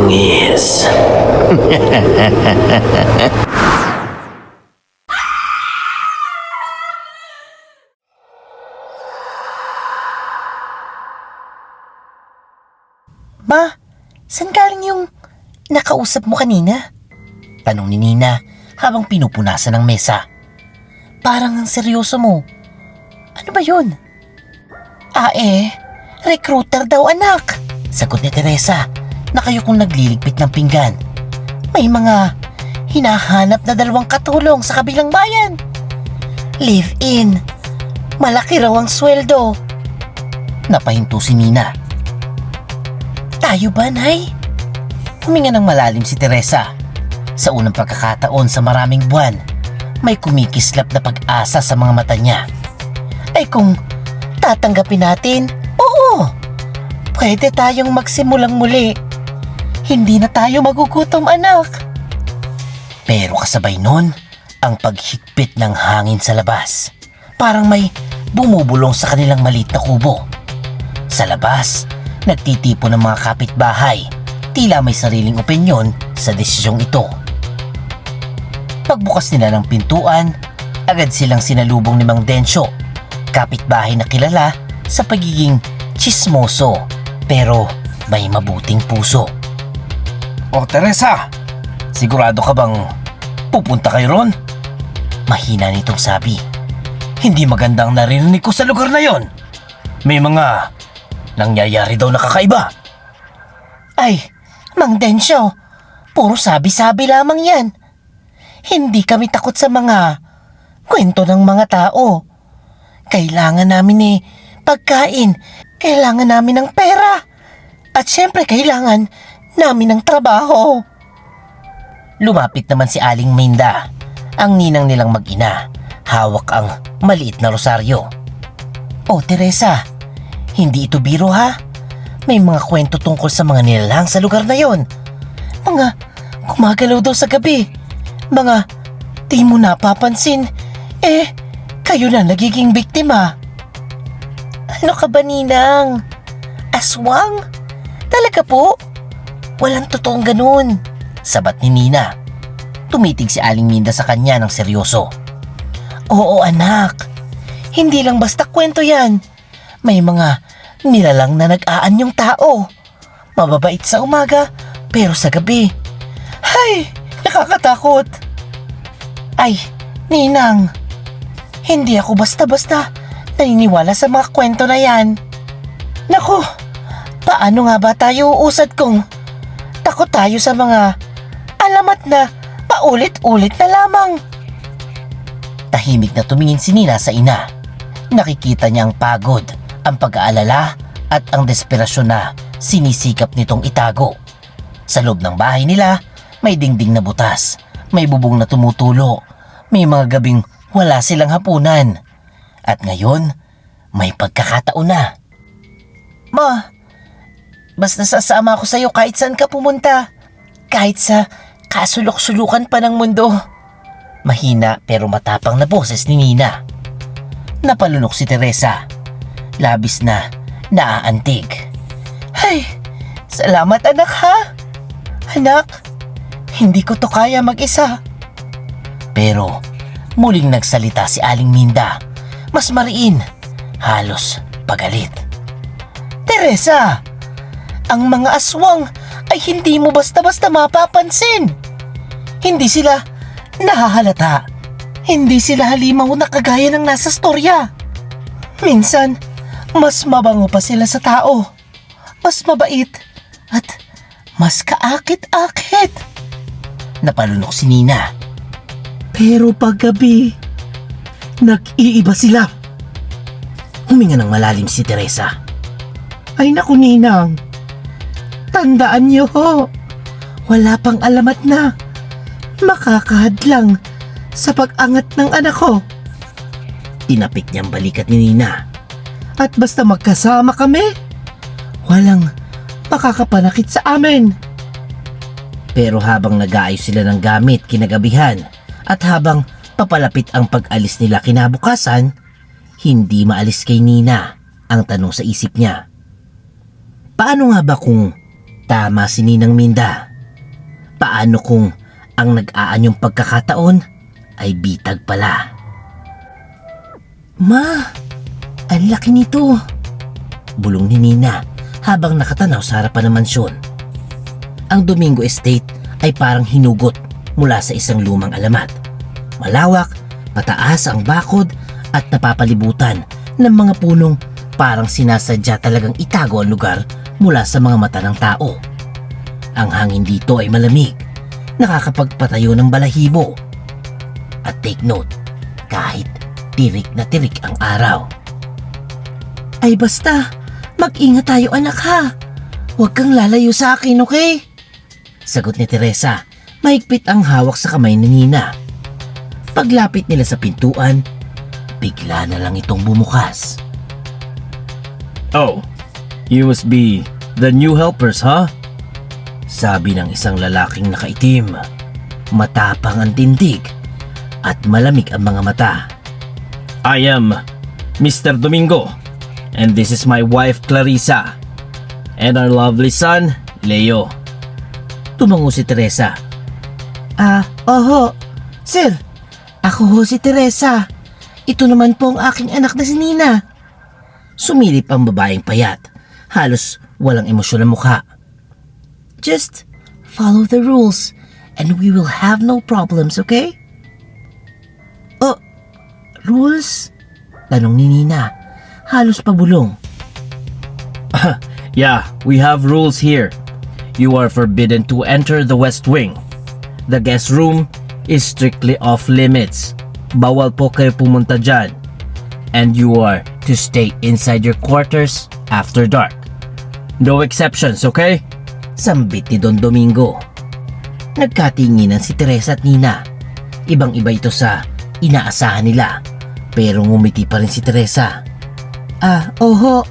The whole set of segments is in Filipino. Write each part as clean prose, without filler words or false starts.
bangis. Ma, saan galing yung nakausap mo kanina? Tanong ni Nina habang pinupunasan ng mesa. Parang ang seryoso mo. Ano ba yun? Recruiter daw anak. Sagot ni Teresa na kayo kung nagliligpit ng pinggan. May mga hinahanap na 2 katulong sa kabilang bayan. Live-in. Malaki raw ang sweldo. Napahinto si Nina. Tayo ba, Nay? Huminga ng malalim si Teresa. Sa unang pagkakataon sa maraming buwan, may kumikislap na pag-asa sa mga mata niya. Ay kung tatanggapin natin, oo. Pwede tayong magsimulang muli. Hindi na tayo magugutom, anak. Pero kasabay nun, ang paghigpit ng hangin sa labas. Parang may bumubulong sa kanilang maliit na kubo. Sa labas, nagtitipo ng mga kapitbahay. Tila may sariling opinyon sa desisyong ito. Pagbukas nila ng pintuan, agad silang sinalubong ni Mang Densyo, kapitbahay na kilala sa pagiging tsismoso pero may mabuting puso. O Teresa, sigurado ka bang pupunta kayo ron? Mahina nitong sabi. Hindi magandang narinig ko sa lugar na yon. May mga nangyayari daw na kakaiba. Ay, Mang Densyo, puro sabi-sabi lamang yan. Hindi kami takot sa mga kwento ng mga tao. Kailangan namin pagkain, kailangan namin ng pera. At syempre kailangan namin ng trabaho. Lumapit naman si Aling Minda, ang ninang nilang mag-ina. Hawak ang maliit na rosaryo. O Teresa, hindi ito biro ha. May mga kwento tungkol sa mga nilalang sa lugar na yon. Mga gumagalaw daw sa gabi. Mga di mo napapansin. Kayo na nagiging biktima. Ano ka ba, Ninang? Aswang? Talaga po? Walang totoong ganun. Sabat ni Nina. Tumitig si Aling Minda sa kanya ng seryoso. Oo anak. Hindi lang basta kwento yan. May mga nilalang na nag-aanyong tao. Mababait sa umaga, pero sa gabi. Hay, nakakatakot. Ay, Ninang. Hindi ako basta-basta naniniwala sa mga kwento na yan. Naku, paano nga ba tayo uusad kung takot tayo sa mga alamat na paulit-ulit na lamang? Tahimik na tumingin si Nina sa ina. Nakikita niya ang pagod, ang pag-aalala at ang desperasyon na sinisikap nitong itago. Sa loob ng bahay nila, may dingding na butas, may bubong na tumutulo, may mga gabing wala silang hapunan. At ngayon, may pagkakataon na. Ma, basta sasama ako sa'yo kahit saan ka pumunta. Kahit sa kasulok-sulukan pa ng mundo. Mahina pero matapang na boses ni Nina. Napalunok si Teresa. Labis na naaantig. Ay, salamat anak ha. Anak, hindi ko to kaya mag-isa. Pero muling nagsalita si Aling Minda. Mas mariin, halos pagalit. Teresa, ang mga aswang ay hindi mo basta-basta mapapansin. Hindi sila nahahalata. Hindi sila halimaw na kagaya ng nasa storya. Minsan, mas mabango pa sila sa tao. Mas mabait at mas kaakit-akit. Napalunok si Nina. Pero paggabi, nag-iiba sila. Huminga ng malalim si Teresa. Ay naku Ninang, tandaan niyo ho, wala pang alamat na makakahadlang sa pag-angat ng anak ko. Tinapik niyang balikat ni Nina. At basta magkasama kami, walang makakapanakit sa amin. Pero habang nag-aayos sila ng gamit kinagabihan at habang papalapit ang pag-alis nila kinabukasan, hindi maalis kay Nina ang tanong sa isip niya. Paano nga ba kung Tama si Ninang Minda. Paano kung ang nag-aanyong pagkakataon ay bitag pala? Ma, ang laki nito. Bulong ni Nina habang nakatanaw sa harapan ng mansyon. Ang Domingo Estate ay parang hinugot mula sa isang lumang alamat. Malawak, mataas ang bakod at napapalibutan ng mga punong parang sinasadya talagang itago ang lugar mula sa mga mata ng tao. Ang hangin dito ay malamig, nakakapagpatayo ng balahibo. At take note, kahit tirik na tirik ang araw. Ay basta, mag-ingat tayo anak ha. Huwag kang lalayo sa akin, okay? Sagot ni Teresa, mahigpit ang hawak sa kamay ni Nina. Paglapit nila sa pintuan, bigla na lang itong bumukas. Oh, you must be the new helpers, huh? Sabi ng isang lalaking nakaitim. Matapang ang tindig at malamig ang mga mata. I am Mr. Domingo, and this is my wife Clarissa, and our lovely son, Leo. Tumango si Teresa. Oho. Sir, ako ho si Teresa. Ito naman po ang aking anak na si Nina. Sumilip ang babaeng payat. Halos walang emosyon ang mukha. Just follow the rules and we will have no problems, okay? Oh, rules? Tanong ni Nina. Halos pabulong. Yeah, we have rules here. You are forbidden to enter the West Wing. The guest room is strictly off limits. Bawal po kayo pumunta dyan. And you are to stay inside your quarters after dark. No exceptions, okay? Sambit ni Don Domingo. Nagkatinginan si Teresa at Nina. Ibang-iba ito sa inaasahan nila. Pero ngumiti pa rin si Teresa. Oho.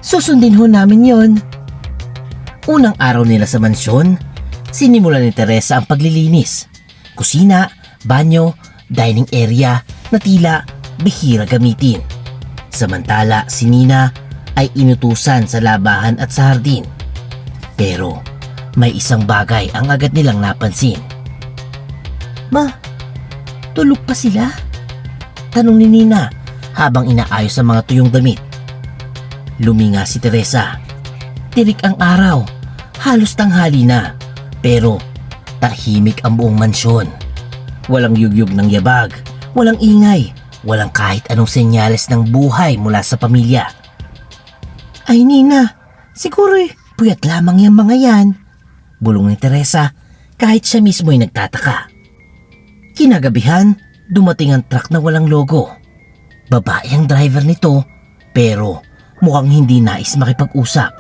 Susundin ho namin yon. Unang araw nila sa mansyon, sinimulan ni Teresa ang paglilinis. Kusina, banyo, dining area na tila bihira gamitin. Samantala si Nina ay inutusan sa labahan at sa hardin. Pero may isang bagay ang agad nilang napansin. Ma, tulog pa sila? Tanong ni Nina habang inaayos ang mga tuyong damit. Luminga si Teresa. Tirik ang araw, halos tanghali na, pero tahimik ang buong mansyon. Walang yugyug ng yabag, walang ingay, walang kahit anong senyales ng buhay mula sa pamilya. Ay Nina, siguro puyat lamang yung mga yan. Bulong ni Teresa kahit siya mismo ay nagtataka. Kinagabihan, dumating ang truck na walang logo. Babae ang driver nito pero mukhang hindi nais makipag-usap.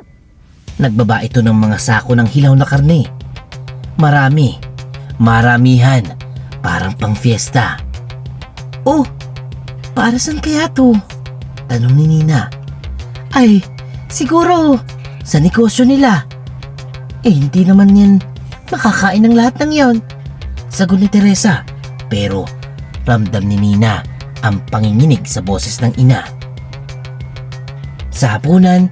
Nagbaba ito ng mga sako ng hilaw na karne. Marami, maramihan, parang pang fiesta. Oh, para saan kaya to? Tanong ni Nina. Ay, siguro sa negosyo nila. Hindi naman yan makakain ng lahat ng yon. Sagot ni Teresa. Pero ramdam ni Nina ang panginginig sa boses ng ina. Sa hapunan,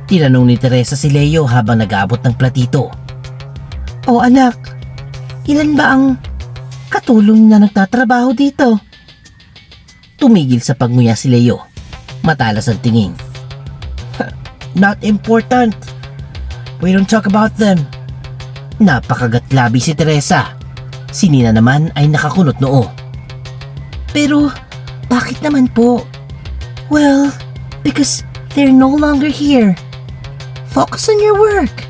tinanong ni Teresa si Leo habang nag-aabot ng platito. O anak, ilan ba ang katulong na nagtatrabaho dito? Tumigil sa pagnguya si Leo. Matalas ang tingin. Not important. We don't talk about them. Napakagatlabi si Teresa. Si Nina naman ay nakakunot noo. Pero bakit naman po? Well, because they're no longer here. Focus on your work.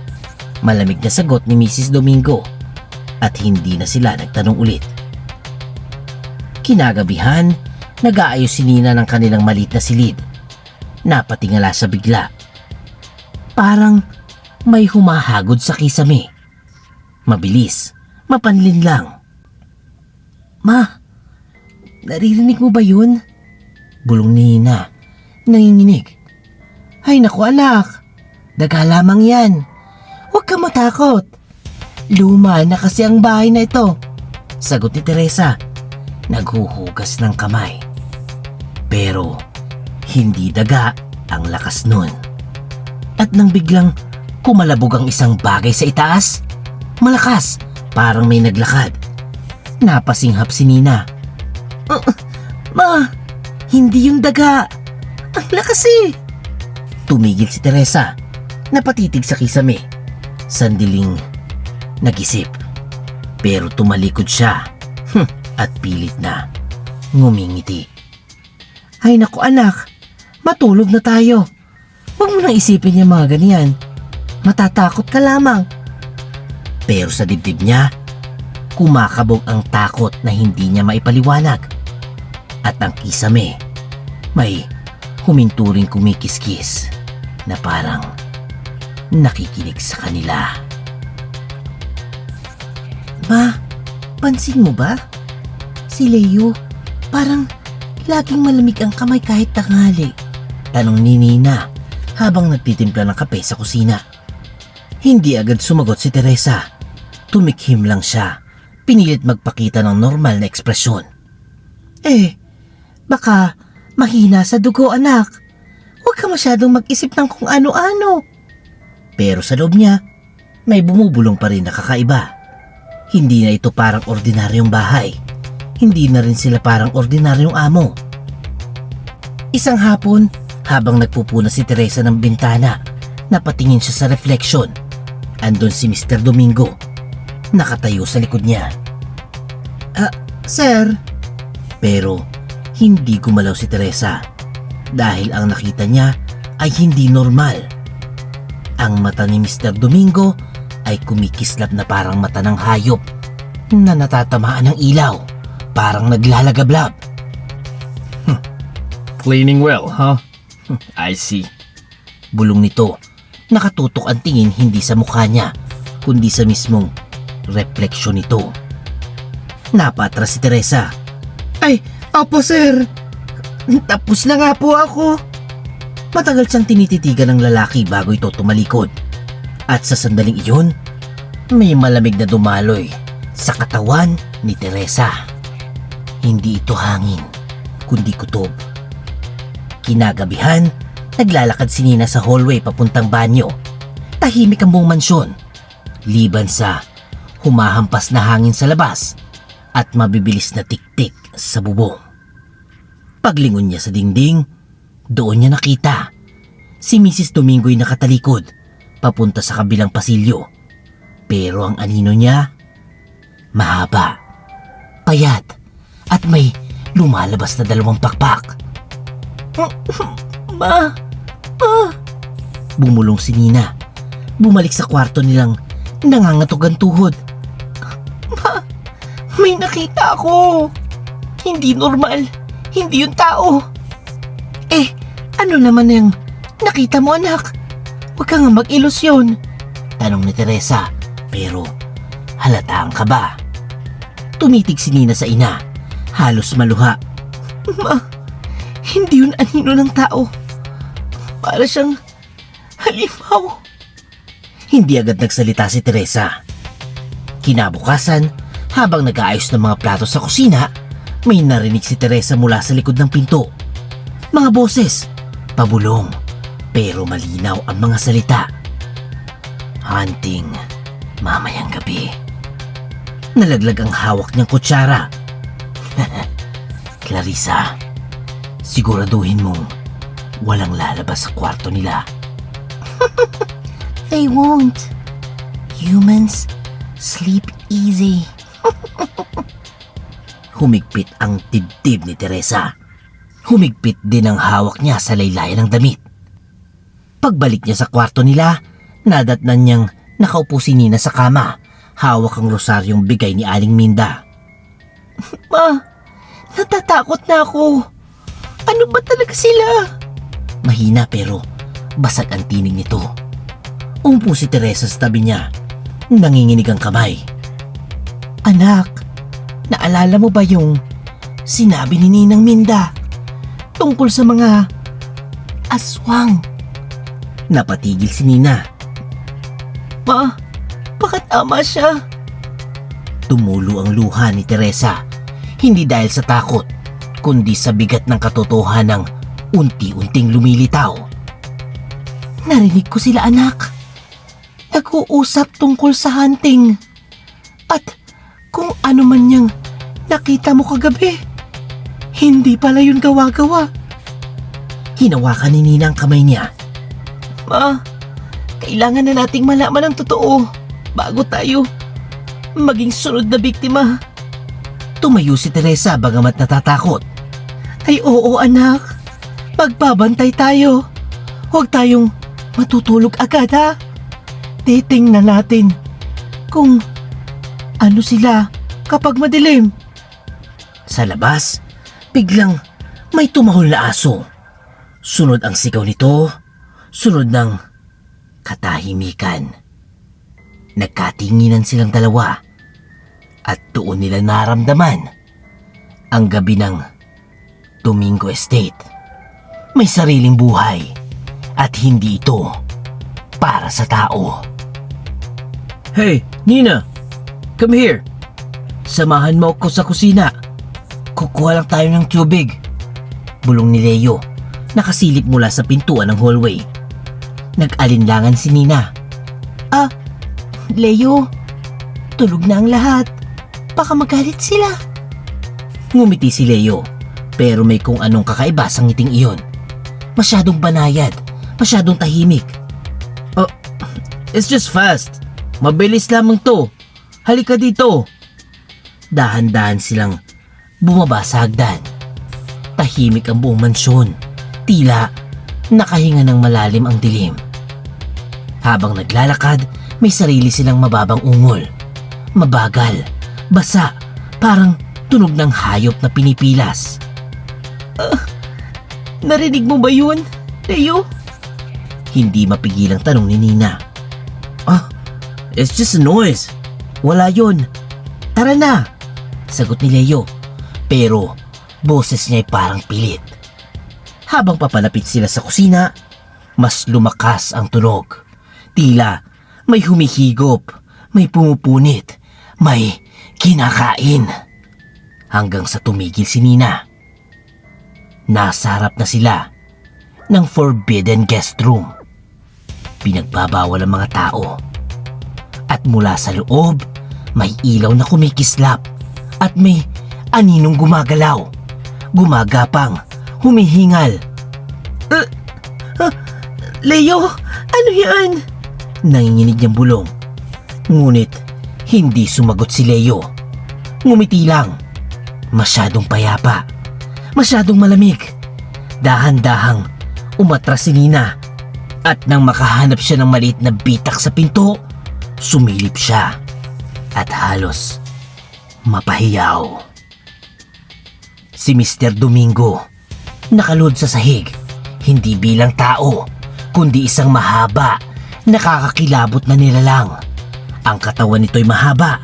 Malamig na sagot ni Mrs. Domingo at hindi na sila nagtanong ulit. Kinagabihan, nag-aayos si Nina ng kanilang maliit na silid. Napatingala sa bigla. Parang may humahagod sa kisame. Mabilis, mapanlin lang. Ma, naririnig mo ba yun? Bulong ni Nina, nanginginig. Ay naku anak, daga lamang yan. Huwag ka matakot. Luma na kasi ang bahay na ito. Sagot ni Teresa, naghuhugas ng kamay. Pero hindi daga ang lakas nun. At nang biglang kumalabog ang isang bagay sa itaas. Malakas, parang may naglakad. Napasinghap si Nina. Ma, hindi yung daga. Ang lakas eh. Tumigil si Teresa. Napatitig sa kisame. Sandiling nag-isip. Pero tumalikod siya. At pilit na ngumingiti. Ay naku anak, matulog na tayo. Huwag mo nang isipin yung mga ganyan. Matatakot ka lamang. Pero sa dibdib niya, kumakabog ang takot na hindi niya maipaliwanag. At ang kisame, may huminturing kumikiskis na parang nakikinig sa kanila. Ma, pansin mo ba? Si Leo, parang laging malamig ang kamay kahit tanghali. Tanong ni Nina habang nagtitimpla ng kape sa kusina. Hindi agad sumagot si Teresa. Tumikhim lang siya. Pinilit magpakita ng normal na ekspresyon. Baka mahina sa dugo anak. Huwag ka masyadong mag-isip ng kung ano-ano. Pero sa loob niya, may bumubulong pa rin na kakaiba. Hindi na ito parang ordinaryong bahay. Hindi na rin sila parang ordinaryong amo. Isang hapon, habang nagpupuna si Teresa ng bintana, napatingin siya sa refleksyon. Andun si Mr. Domingo, nakatayo sa likod niya. Sir? Pero hindi gumalaw si Teresa dahil ang nakita niya ay hindi normal. Ang mata ni Mr. Domingo ay kumikislap na parang mata ng hayop na natatamaan ng ilaw, parang naglalagablab. Cleaning well, huh? I see. Bulong nito, nakatutok ang tingin hindi sa mukha niya, kundi sa mismong refleksyon nito. Napatras si Teresa. Ay, opo sir. Tapos na nga po ako. Matagal siyang tinititigan ng lalaki bago ito tumalikod. At sa sandaling iyon, may malamig na dumaloy sa katawan ni Teresa. Hindi ito hangin, kundi kutob. Kinagabihan, naglalakad si Nina sa hallway papuntang banyo. Tahimik ang buong mansyon, liban sa humahampas na hangin sa labas at mabibilis na tiktik sa bubong. Paglingon niya sa dingding, doon niya nakita si Mrs. Domingo'y nakatalikod papunta sa kabilang pasilyo. Pero ang anino niya, mahaba, payat at may lumalabas na 2 pakpak. Ma! Bumulong si Nina. Bumalik sa kwarto nilang nangangatog ang tuhod. Ma! May nakita ako! Hindi normal. Hindi yung tao. Ano naman yung nakita mo anak? Huwag ka nga mag-ilusyon. Tanong ni Teresa, pero halata ang kaba. Tumitig si Nina sa ina, halos maluha. Ma, hindi yun anino ng tao. Para siyang halimaw. Hindi agad nagsalita si Teresa. Kinabukasan, habang nag-aayos ng mga plato sa kusina, may narinig si Teresa mula sa likod ng pinto. Mga boses, pabulong, pero malinaw ang mga salita. Hunting, mamayang gabi. Nalaglag ang hawak niyang kutsara. Clarissa, siguraduhin mong walang lalabas sa kwarto nila. They won't. Humans sleep easy. Humigpit ang dibdib ni Teresa. Humigpit din ang hawak niya sa laylayan ng damit. Pagbalik niya sa kwarto nila, nadatnan niyang nakaupo si Nina sa kama, hawak ang rosaryong bigay ni Aling Minda. Ma, natatakot na ako. Ano ba talaga sila? Mahina pero basag ang tinig nito. Umpo si Teresa sa tabi niya, nanginginig ang kamay. Anak, naalala mo ba yung sinabi ni Ninang Minda tungkol sa mga aswang? Napatigil si Nina. Ma, baka tama siya. Tumulo ang luha ni Teresa, hindi dahil sa takot, kundi sa bigat ng katotohanang unti-unting lumilitaw. Narinig ko sila anak. nag-uusap tungkol sa hunting. At kung ano man niyang nakita mo kagabi, hindi pala yun gawa-gawa. Hinawakan ni Nina ang kamay niya. Ma, kailangan na nating malaman ang totoo bago tayo maging sunod na biktima. Tumayo si Teresa bagamat natatakot. Ay oo anak, magbabantay tayo. Huwag tayong matutulog agad ha. Titingnan natin kung ano sila kapag madilim. Sa labas, biglang may tumahol na aso. Sunod ang sigaw nito, sunod ng katahimikan. Nagkatinginan silang dalawa at doon nila naramdaman ang gabi ng Domingo Estate. May sariling buhay at hindi ito para sa tao. Hey, Nina! Come here! Samahan mo ako sa kusina. Kukuha lang tayo ng tubig. Bulong ni Leo, nakasilip mula sa pintuan ng hallway. Nag-alinlangan si Nina. Leo, tulog na ang lahat. Baka magalit sila. Ngumiti si Leo, pero may kung anong kakaiba sa ngiting iyon. Masyadong banayad, masyadong tahimik. Oh, it's just fast. Mabilis lamang to. Halika dito. Dahan-dahan silang bumaba sa hagdan. Tahimik ang buong mansyon. Tila nakahinga ng malalim ang dilim. Habang naglalakad, may sarili silang mababang ungol. Mabagal, basa, parang tunog ng hayop na pinipilas. Narinig mo ba yun, Leo? Hindi mapigilang tanong ni Nina. It's just a noise. Wala yun. Tara na, sagot ni Leo. Pero boses niya ay parang pilit. Habang papalapit sila sa kusina, mas lumakas ang tunog. Tila may humihigop, may pumupunit, may kinakain. Hanggang sa tumigil si Nina. Nasa harap na sila ng forbidden guest room. Pinagbabawal ang mga tao. At mula sa loob, may ilaw na kumikislap at may aninong gumagalaw, gumagapang, humihingal. Leo, ano yan? Nanginginig niyang bulong. Ngunit hindi sumagot si Leo. Ngumiti lang. Masyadong payapa. Masyadong malamig. Dahan-dahang umatras si Nina. At nang makahanap siya ng maliit na bitak sa pinto, sumilip siya. At halos mapahiyaw. Si Mr. Domingo nakaluhod sa sahig. Hindi bilang tao, kundi isang mahaba, nakakakilabot na nilalang. Ang katawan nito'y mahaba.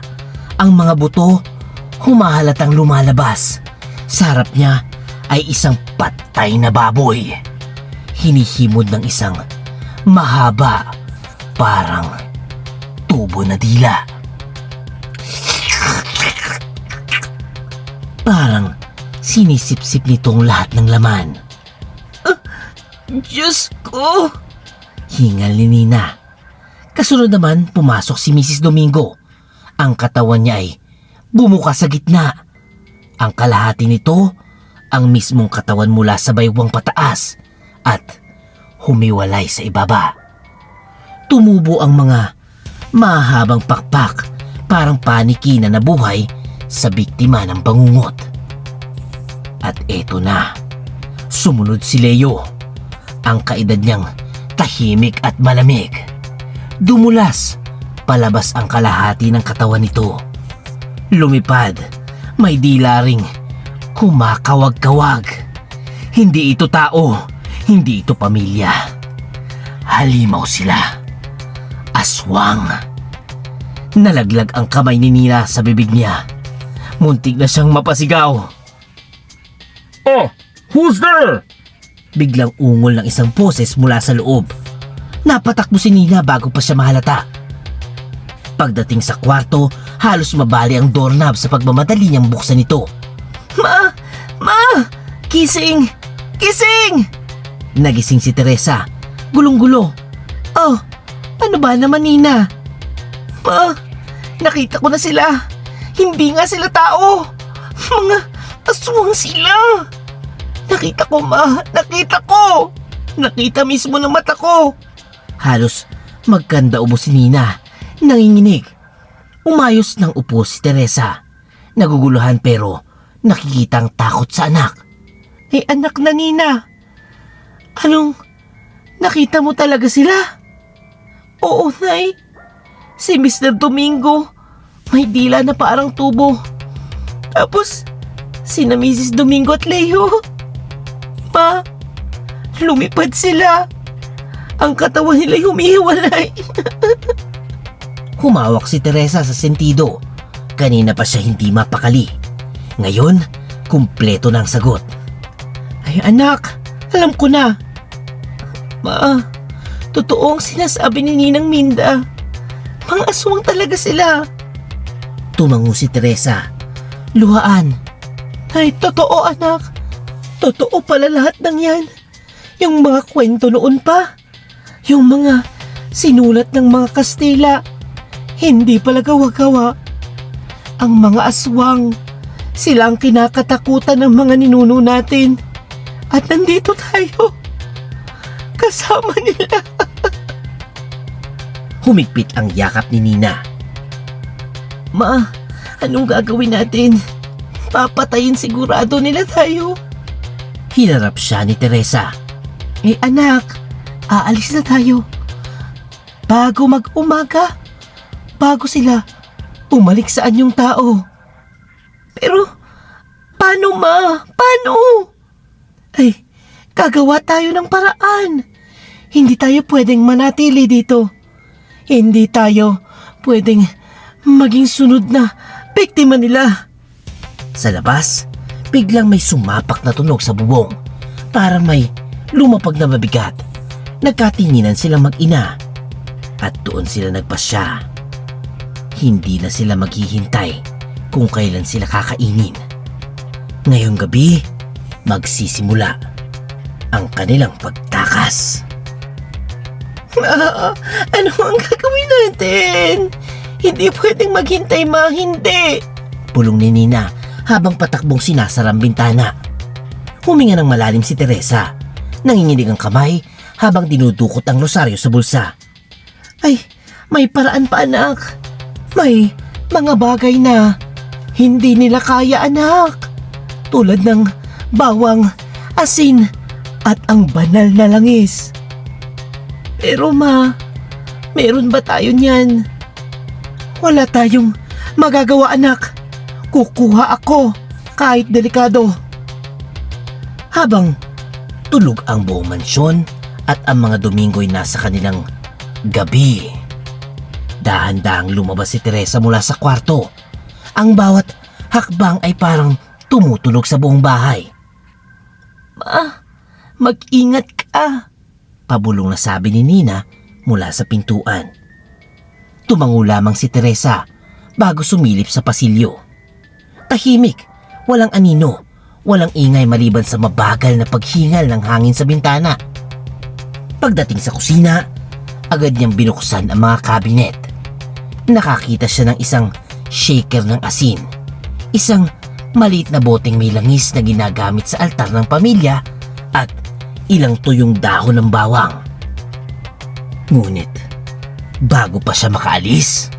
Ang mga buto, humahalatang lumalabas. Sa harap niya ay isang patay na baboy. Hinihimod ng isang mahaba, parang tubo na dila. Parang sinisip-sip nitong lahat ng laman. Diyos ko! Hingal ni Nina. Kasunod naman pumasok si Mrs. Domingo. Ang katawan niya ay bumuka sa gitna. Ang kalahati nito, ang mismong katawan mula sa baywang pataas at humiwalay sa ibaba. Tumubo ang mga mahabang pakpak, parang paniki na nabuhay sa biktima ng bangungot. At eto na, sumunod si Leo. Ang kaedad niyang tahimik at malamig. Dumulas, palabas ang kalahati ng katawan nito. Lumipad, may dila ring kumakawag-kawag. Hindi ito tao, hindi ito pamilya. Halimaw sila. Aswang. Nalaglag ang kamay ni Nina sa bibig niya. Muntik na siyang mapasigaw. Oh, who's there? Biglang ungol ng isang boses mula sa loob. Napatakbo si Nina bago pa siya mahalata. Pagdating sa kwarto, halos mabali ang doorknob sa pagmamadali niyang buksan ito. Ma! Kising! Kising! Nagising si Teresa, gulong-gulo. Oh, Ano ba naman, Nina? Ma, nakita ko na sila. Hindi nga sila tao. Mga aswang sila. Nakita ko, Ma. Nakita ko. Nakita mismo ng mata ko. Halos magkanda ubo si Nina. Nanginginig. Umayos ng upo si Teresa. Naguguluhan pero nakikitang takot sa anak. Anak na, Nina. Anong nakita mo talaga sila? Oo, Nay. Si Mr. Domingo may dila na parang tubo. Tapos sina Mrs. Domingo at Leo. Ma, lumipad sila. Ang katawan nila'y humihiwalay. Humawak si Teresa sa sentido. Kanina pa siya hindi mapakali. Ngayon, kumpleto na ang sagot. Ay anak, alam ko na. Ma, totoo ang sinasabi ni Ninang Minda. Mga aswang talaga sila. Tumango si Teresa. Luhaan. Ay, totoo anak. Totoo pala lahat ng yan. Yung mga kwento noon pa. Yung mga sinulat ng mga Kastila. Hindi pala gawa-gawa. Ang mga aswang, sila ang kinakatakutan ng mga ninuno natin. At nandito tayo. Kasama nila. Humigpit ang yakap ni Nina. Ma, anong gagawin natin? Papatayin sigurado nila tayo. Hinarap siya ni Teresa. Anak, aalis na tayo. Bago mag-umaga, bago sila umalik sa anyong tao. Pero, paano ma? Paano? Ay, gagawa tayo ng paraan. Hindi tayo pwedeng manatili dito. Hindi tayo pwedeng maging sunod na biktima nila. Sa labas, biglang may sumapak na tunog sa bubong. Parang may lumapag na mabigat. Nagkatinginan silang mag-ina. At doon sila nagpasya. Hindi na sila maghihintay kung kailan sila kakainin. Ngayong gabi, magsisimula ang kanilang pagtakas. Ano ang gagawin natin? Hindi pwedeng maghintay, Ma, hindi. Pulong ni Nina habang patakbong sinasara ang bintana. Huminga ng malalim si Teresa. Nanginginig ang kamay habang dinudukot ang rosaryo sa bulsa. Ay, may paraan pa anak. May mga bagay na hindi nila kaya anak. Tulad ng bawang, asin at ang banal na langis. Pero Ma, meron ba tayo niyan? Wala tayong magagawa anak. Kukuha ako kahit delikado. Habang tulog ang buong mansyon at ang mga Domingo'y nasa kanilang gabi, dahan-dahang lumabas si Teresa mula sa kwarto. Ang bawat hakbang ay parang tumutunog sa buong bahay. Ma, mag-ingat ka, pabulong na sabi ni Nina mula sa pintuan. Tumango lamang si Teresa bago sumilip sa pasilyo. Tahimik, walang anino, walang ingay maliban sa mabagal na paghingal ng hangin sa bintana. Pagdating sa kusina, agad niyang binuksan ang mga kabinet. Nakakita siya ng isang shaker ng asin, isang maliit na boteng may langis na ginagamit sa altar ng pamilya at ilang tuyong dahon ng bawang. Ngunit, bago pa siya makaalis,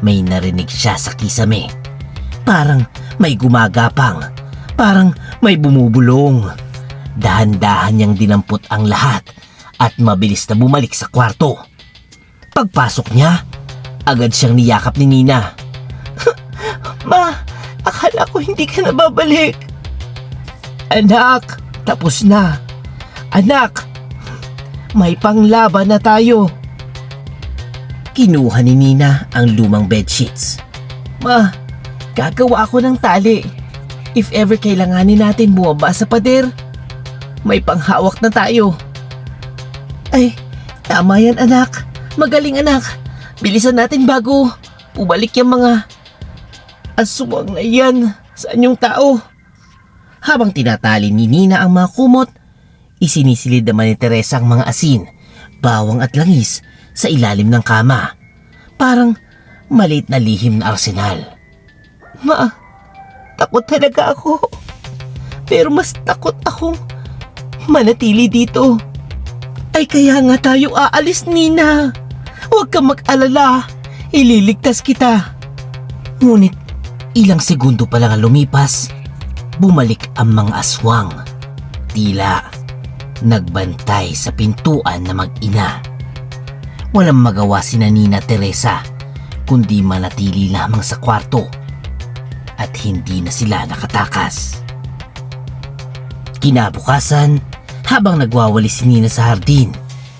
may narinig siya sa kisame. Parang may gumagapang, parang may bumubulong. Dahan-dahan niyang dinampot ang lahat at mabilis na bumalik sa kwarto. Pagpasok niya, agad siyang niyakap ni Nina. Ma, akala ko hindi ka na babalik. Anak, tapos na. Anak, may panglaban na tayo. Kinuha ni Nina ang lumang bedsheets. Ma, gagawa ako ng tali. If ever kailanganin natin bumaba sa pader, may panghawak na tayo. Ay, tama yan anak. Magaling anak. Bilisan natin bago bumalik yung mga aswang na yan sa anyong tao. Habang tinatali ni Nina ang mga kumot, Isinisilid naman ni Teresa ang mga asin, bawang at langis sa ilalim ng kama. Parang maliit na lihim na arsenal. Ma, takot talaga ako. Pero mas takot akong manatili dito. Ay kaya nga tayo aalis, Nina. Huwag kang mag-alala. Ililigtas kita. Ngunit ilang segundo pa lang ang lumipas, bumalik ang mga aswang. Tila nagbantay sa pintuan na mag-ina. Walang magawa sina Nina at Teresa kundi manatili lamang sa kwarto at hindi na sila nakatakas. Kinabukasan, habang nagwawali si Nina sa hardin,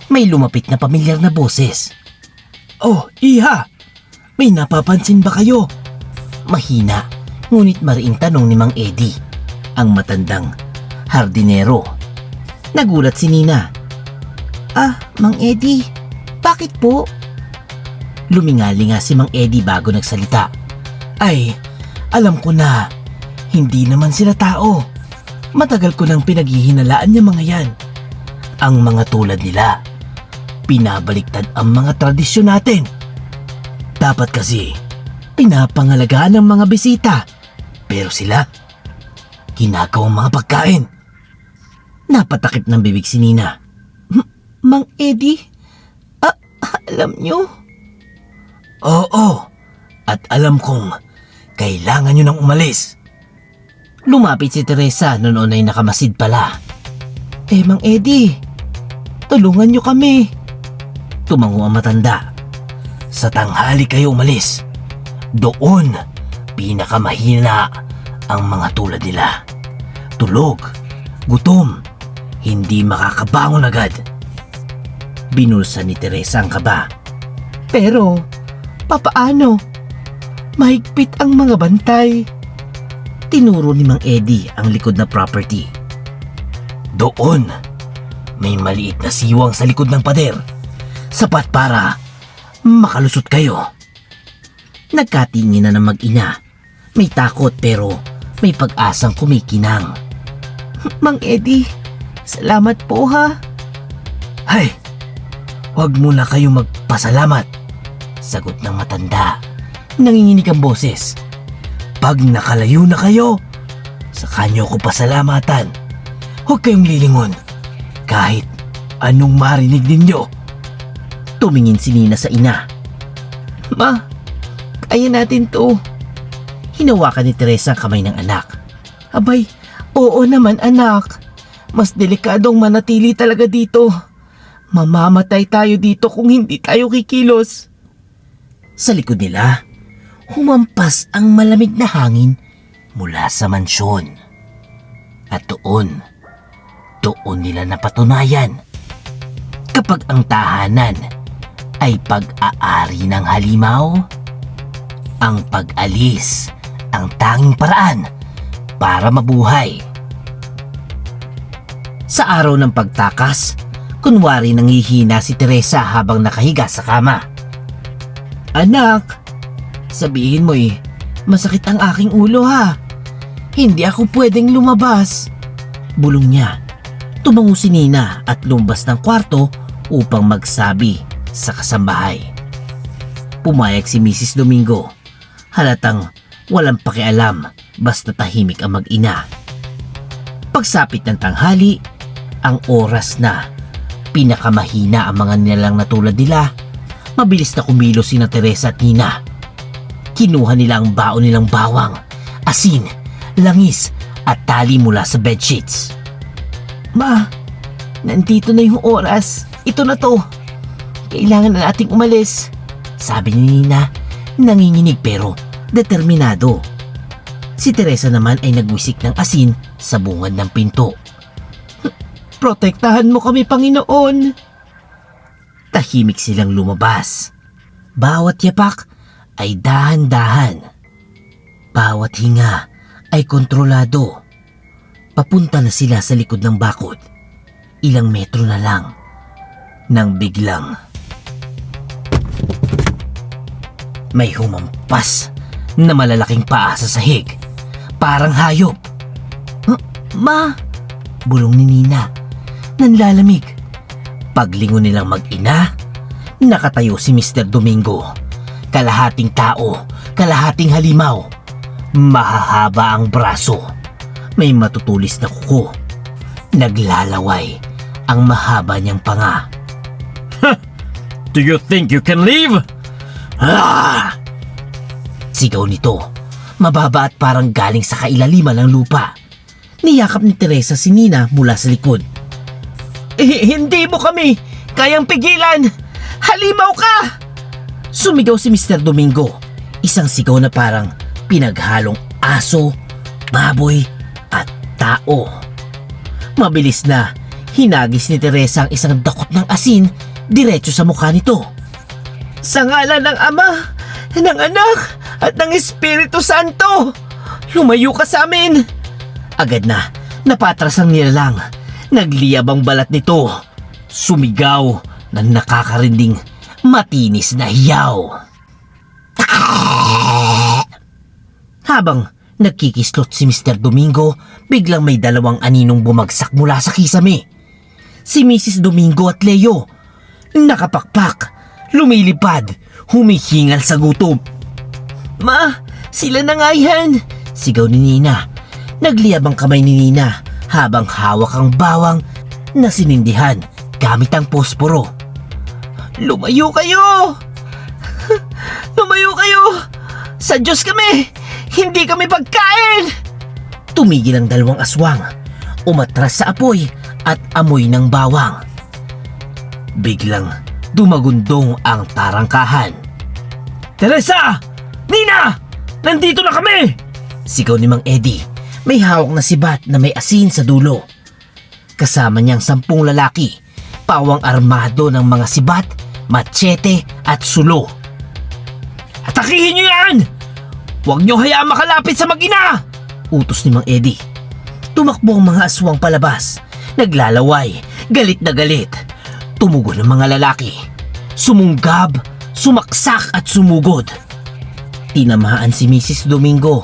may lumapit na pamilyar na boses. Oh, Iha! May napapansin ba kayo? Mahina, ngunit mariing tanong ni Mang Eddie, ang matandang hardinero. Nagulat si Nina. Ah, Mang Eddie, bakit po? Lumingali nga si Mang Eddie bago nagsalita. Ay, alam ko na, hindi naman sila tao. Matagal ko nang pinaghihinalaan yung mga yan. Ang mga tulad nila, pinabaliktad ang mga tradisyon natin. Dapat kasi, pinapangalagaan ng mga bisita. Pero sila, ginagawang mga pagkain. Napatakip ng bibig si Nina. Mang Eddie, alam nyo? Oo, at alam kong kailangan nyo nang umalis. Lumapit si Teresa noon ay nakamasid pala. Mang Eddie, tulungan nyo kami. Tumango ang matanda. Sa tanghali kayo umalis. Doon, pinakamahina ang mga tulad nila. Tulog, gutom, hindi makakabangon agad. Binulsa ni Teresa ang kaba. Pero, papaano? Mahigpit ang mga bantay. Tinuro ni Mang Eddie ang likod na property. Doon, may maliit na siwang sa likod ng pader. Sapat para makalusot kayo. Nagkatingin na ng mag-ina. May takot pero may pag-asang kumikinang. Mang Eddie, salamat po ha. Hay, huwag muna kayo magpasalamat. Sagot ng matanda. Nanginginig ang boses. Pag nakalayo na kayo, saka nyo ko pasalamatan. Huwag kayong lilingon. Kahit anong marinig ninyo. Tumingin si Nina sa ina. Ma, kaya natin to. Hinawakan ni Teresa ang kamay ng anak. Abay, oo naman anak. Mas delikadong manatili talaga dito. Mamamatay tayo dito kung hindi tayo kikilos. Sa likod nila, humampas ang malamig na hangin mula sa mansyon. At doon nila napatunayan kapag ang tahanan ay pag-aari ng halimaw, ang pag-alis ang tanging paraan para mabuhay. Sa araw ng pagtakas, kunwari nangihina si Teresa habang nakahiga sa kama. Anak, sabihin mo masakit ang aking ulo ha. Hindi ako pwedeng lumabas. Bulong niya. Tumango si Nina at lumabas ng kwarto upang magsabi sa kasambahay. Pumayag si Mrs. Domingo. Halatang walang pakialam basta tahimik ang mag-ina. Pagsapit ng tanghali, ang oras na. Pinakamahina ang mga nilalang na tulad nila. Mabilis na kumilos sina Teresa at Nina. Kinuha nila ang baon nilang bawang, asin, langis at tali mula sa bedsheets. Ma, nandito na yung oras. Ito na to. Kailangan na nating umalis. Sabi ni Nina, nanginginig pero determinado. Si Teresa naman ay nagwisik ng asin sa bungad ng pinto. Protektahan mo kami, Panginoon. Tahimik silang lumabas. Bawat yapak ay dahan-dahan. Bawat hinga ay kontrolado. Papunta na sila sa likod ng bakod. Ilang metro na lang. Nang biglang may humampas na malalaking paa sa sahig. Parang hayop. Ma! Bulong ni Nina. nanlalamig. Paglingon nilang mag-ina, nakatayo si Mr. Domingo. Kalahating tao, kalahating halimaw. Mahahaba ang braso. May matutulis na kuko. Naglalaway ang mahaba niyang panga. Do you think you can leave? Ah! Sigaw nito, mababa at parang galing sa kailaliman ng lupa. Niyakap ni Teresa si Nina mula sa likod. Hindi mo kami kayang pigilan! Halimaw ka! Sumigaw si Mr. Domingo. Isang sigaw na parang pinaghalong aso, baboy at tao. Mabilis na hinagis ni Teresa ang isang dakot ng asin diretso sa mukha nito. Sa ngalan ng Ama, ng Anak at ng Espiritu Santo, lumayo ka sa amin! Agad na napatras ang nilalang. Nagliyab ang balat nito. Sumigaw na nakakarinding matinis na hiyaw. Habang nagkikislot si Mr. Domingo, biglang may dalawang aninong bumagsak mula sa kisame. Si Mrs. Domingo at Leo. Nakapakpak, lumilipad, humihingal sa gutom. Ma, sila na nga yan! Sigaw ni Nina. Nagliyab ang kamay ni Nina habang hawak ang bawang na sinindihan gamit ang posporo. Lumayo kayo! Lumayo kayo! Sa Diyos kami! Hindi kami pagkain! Tumigil ang dalawang aswang. Umatras sa apoy at amoy ng bawang. Biglang dumagundong ang tarangkahan. Teresa! Nina! Nandito na kami! Sigaw ni Mang Eddie. May hawak na sibat na may asin sa dulo. Kasama niyang 10 lalaki, pawang armado ng mga sibat, machete at sulo. Atakihin niyo yan! Huwag niyo hayaang makalapit sa mag-ina! Utos ni Mang Eddie. Tumakbo ang mga aswang palabas. Naglalaway, galit na galit. Tumugon ang mga lalaki. Sumunggab, sumaksak at sumugod. Tinamaan si Mrs. Domingo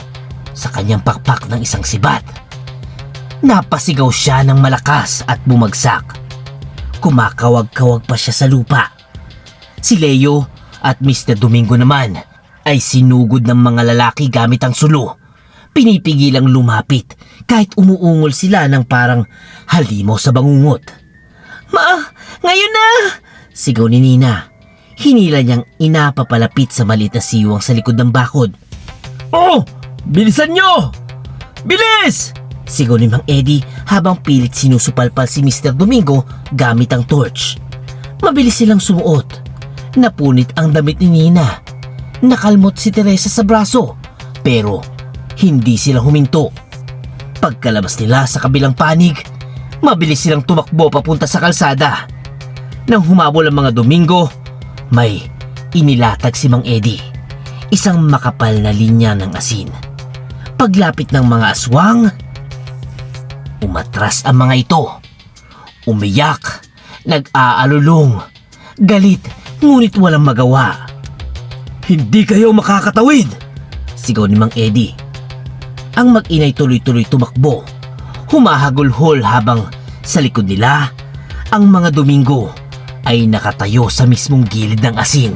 sa kanyang pakpak ng isang sibat. Napasigaw siya ng malakas at bumagsak. Kumakawag-kawag pa siya sa lupa. Si Leo at Mr. Domingo naman ay sinugod ng mga lalaki gamit ang sulo. Pinipigilang lumapit kahit umuungol sila ng parang halimaw sa bangungot. Ma, ngayon na! Sigaw ni Nina. Hinila niyang inapapalapit sa maliit na siwang sa likod ng bakod. Oh! Bilisan nyo! Bilis! Sigaw ni Mang Eddie habang pilit sinusupalpal si Mr. Domingo gamit ang torch. Mabilis silang sumuot. Napunit ang damit ni Nina. Nakalmot si Teresa sa braso, pero hindi sila huminto. Pagkalabas nila sa kabilang panig, mabilis silang tumakbo papunta sa kalsada. Nang humabol ang mga Domingo, may inilatag si Mang Eddie. Isang makapal na linya ng asin. Paglapit ng mga aswang, umatras ang mga ito. Umiyak, nag-aalulong, galit, ngunit walang magawa. Hindi kayo makakatawid! Sigaw ni Mang Eddie. Ang mag-inay tuloy-tuloy tumakbo. Humahagulhol habang sa likod nila, ang mga Domingo ay nakatayo sa mismong gilid ng asin.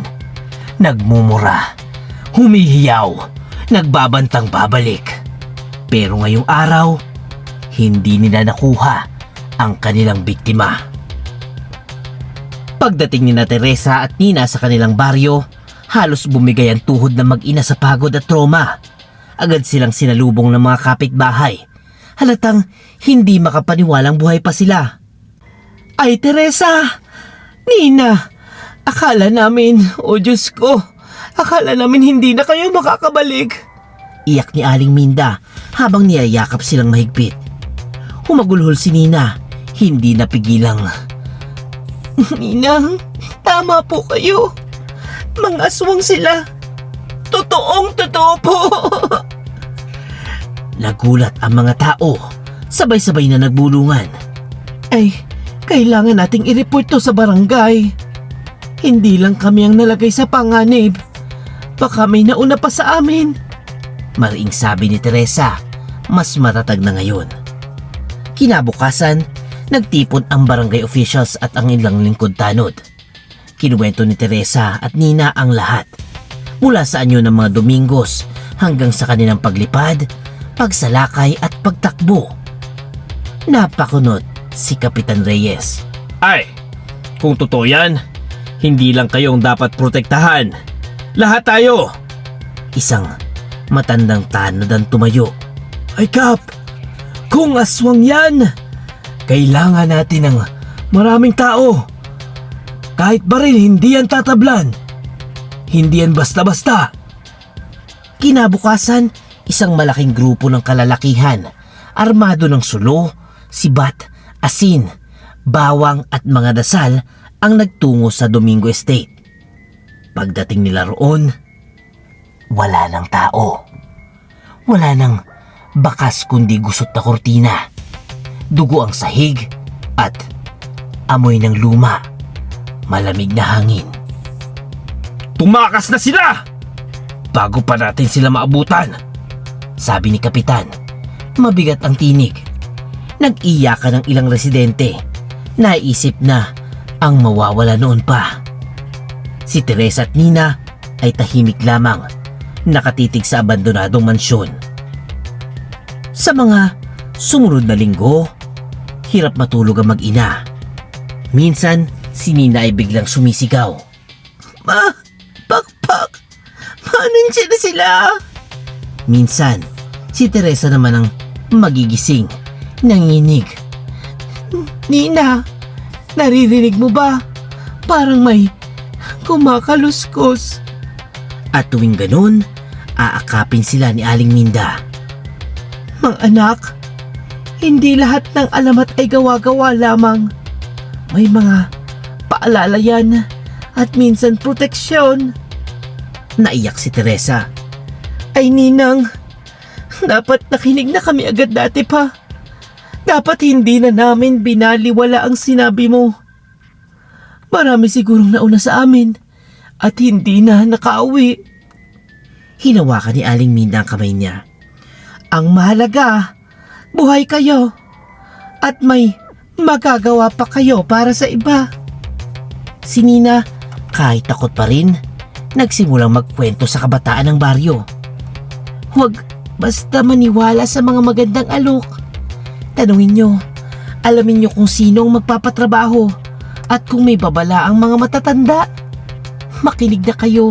Nagmumura, humihiyaw, nagbabantang babalik. Pero ngayong araw, hindi nila nakuha ang kanilang biktima. Pagdating ni na Teresa at Nina sa kanilang baryo, halos bumigay ang tuhod ng mag-ina sa pagod at trauma. Agad silang sinalubong ng mga kapitbahay. Halatang hindi makapaniwalang buhay pa sila. Ay Teresa! Nina! Akala namin, oh Diyos ko, akala namin hindi na kayo makakabalik. Iyak ni Aling Minda habang niyayakap silang mahigpit. Humagulhol si Nina, hindi napigilang. Ninang, tama po kayo. Mga aswang sila. Totoong-totoo po. Nagulat ang mga tao. Sabay-sabay na nagbulungan. Ay, kailangan nating i-report to sa barangay. Hindi lang kami ang nalagay sa panganib. Baka may nauna pa sa amin. Mariing sabi ni Teresa, mas matatag na ngayon. Kinabukasan, Nagtipon ang barangay officials at ang ilang lingkod tanod. Kinuwento ni Teresa at Nina ang lahat. Mula sa anyo ng mga Domingos hanggang sa kanilang paglipad, pagsalakay at pagtakbo. Napakunot si Kapitan Reyes. Ay, kung totoo yan, hindi lang kayo ang dapat protektahan. Lahat tayo! Isang matandang tanod ang tumayo. Ay Kap, kung aswang yan, kailangan natin ng maraming tao. Kahit baril, hindi yan tatablan. Hindi yan basta-basta. Kinabukasan, isang malaking grupo ng kalalakihan, armado ng sulo, sibat, asin, bawang at mga dasal ang nagtungo sa Domingo Estate. Pagdating nila roon, wala ng tao. Wala ng bakas kundi gusot na kortina, dugo ang sahig at amoy ng luma, malamig na hangin. Tumakas na sila! Bago pa natin sila maabutan. Sabi ni Kapitan, mabigat ang tinig. Nag-iyakan ng ilang residente. Naisip na ang mawawala noon pa. Si Teresa at Nina ay tahimik lamang, nakatitig sa abandonadong mansyon. Sa mga sumunod na linggo, hirap matulog ang mag-ina. Minsan, si Nina ay biglang sumisigaw. Ma, pakpak! Nandiyan na sila! Minsan, si Teresa naman ang magigising, nanginig. Nina, naririnig mo ba? Parang may kumakaluskos. At tuwing ganun, aakapin sila ni Aling Minda. Mga anak, hindi lahat ng alamat ay gawa-gawa lamang. May mga paalala yan at minsan proteksyon. Naiyak si Teresa. Ay Ninang, dapat nakinig na kami agad dati pa. Dapat hindi na namin binaliwala ang sinabi mo. Marami sigurong nauna sa amin at hindi na nakauwi. Hinawakan ni Aling Minda ang kamay niya. Ang mahalaga, buhay kayo at may magagawa pa kayo para sa iba. Si Nina, kahit takot pa rin, nagsimulang magkwento sa kabataan ng baryo. Huwag basta maniwala sa mga magandang alok. Tanungin nyo, alamin nyo kung sino ang magpapatrabaho at kung may babala ang mga matatanda. Makinig na kayo.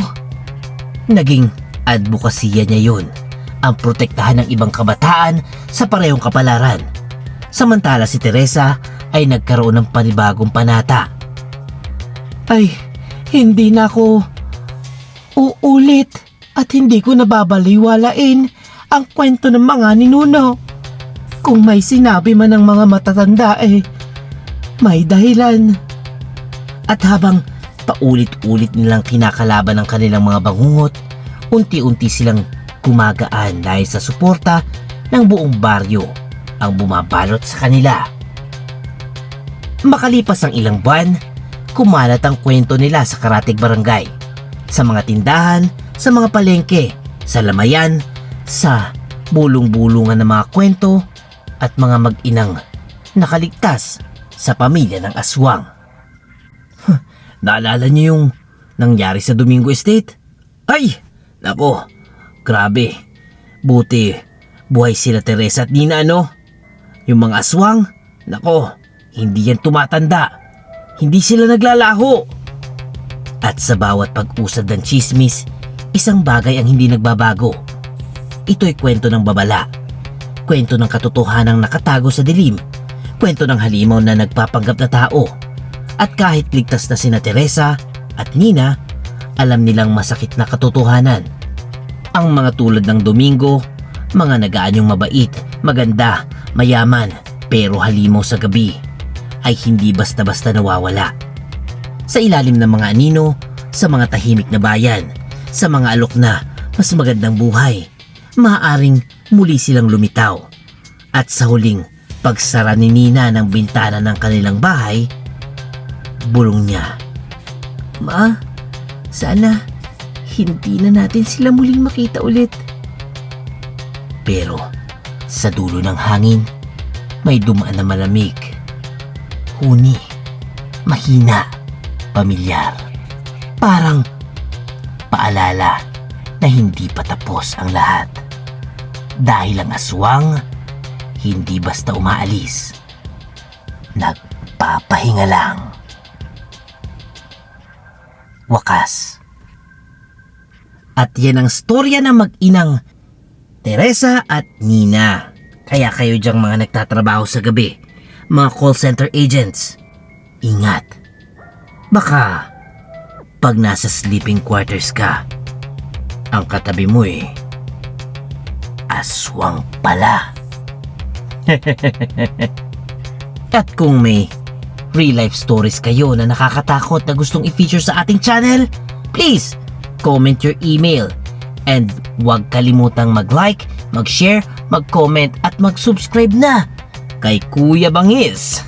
Naging advokasya niya yun, ang protektahan ng ibang kabataan sa parehong kapalaran. Samantala si Teresa ay nagkaroon ng panibagong panata. Ay, hindi na ako uulit at hindi ko nababaliwalain ang kwento ng mga ninuno. Kung may sinabi man ng mga matatanda may dahilan. At habang paulit-ulit nilang kinakalaban ang kanilang mga bangungot, unti-unti silang gumagaan dahil sa suporta ng buong baryo ang bumabalot sa kanila. Makalipas ang ilang buwan, kumalat ang kwento nila sa karatig barangay, sa mga tindahan, sa mga palengke, sa lamayan, sa bulong-bulungan ng mga kwento at mga mag-inang nakaligtas sa pamilya ng aswang. Naalala niyo yung nangyari sa Domingo Estate? Ay, nako, grabe. Buti, buhay sila Teresa at Nina, ano? Yung mga aswang, nako, hindi yan tumatanda. Hindi sila naglalaho. At sa bawat pag-usad ng chismis, isang bagay ang hindi nagbabago. Ito'y kwento ng babala. Kwento ng katotohanang nakatago sa dilim. Kwento ng halimaw na nagpapanggap na tao. At kahit ligtas na sina Teresa at Nina, alam nilang masakit na katotohanan. Ang mga tulad ng Domingo, mga nagaanyong mabait, maganda, mayaman, pero halimaw sa gabi, ay hindi basta-basta nawawala. Sa ilalim ng mga anino, sa mga tahimik na bayan, sa mga alok na mas magandang buhay, maaaring muli silang lumitaw. At sa huling pagsara ni Nina ng bintana ng kanilang bahay, bulong niya, Ma, sana hindi na natin sila muling makita ulit. Pero sa dulo ng hangin, may dumaan na malamig, Huni, mahina, pamilyar. Parang paalala na hindi pa tapos ang lahat. Dahil ang aswang hindi basta umaalis. Nagpapahinga lang. Wakas. At yan ang storya ng mag-inang Teresa at Nina. Kaya kayo diyang mga nagtatrabaho sa gabi, mga call center agents, ingat. Baka pag nasa sleeping quarters ka, ang katabi mo aswang pala. At kung may real life stories kayo na nakakatakot na gustong i-feature sa ating channel, please comment your email. And huwag kalimutang mag-like, mag-share, mag-comment at mag-subscribe na kay Kuya Bangis.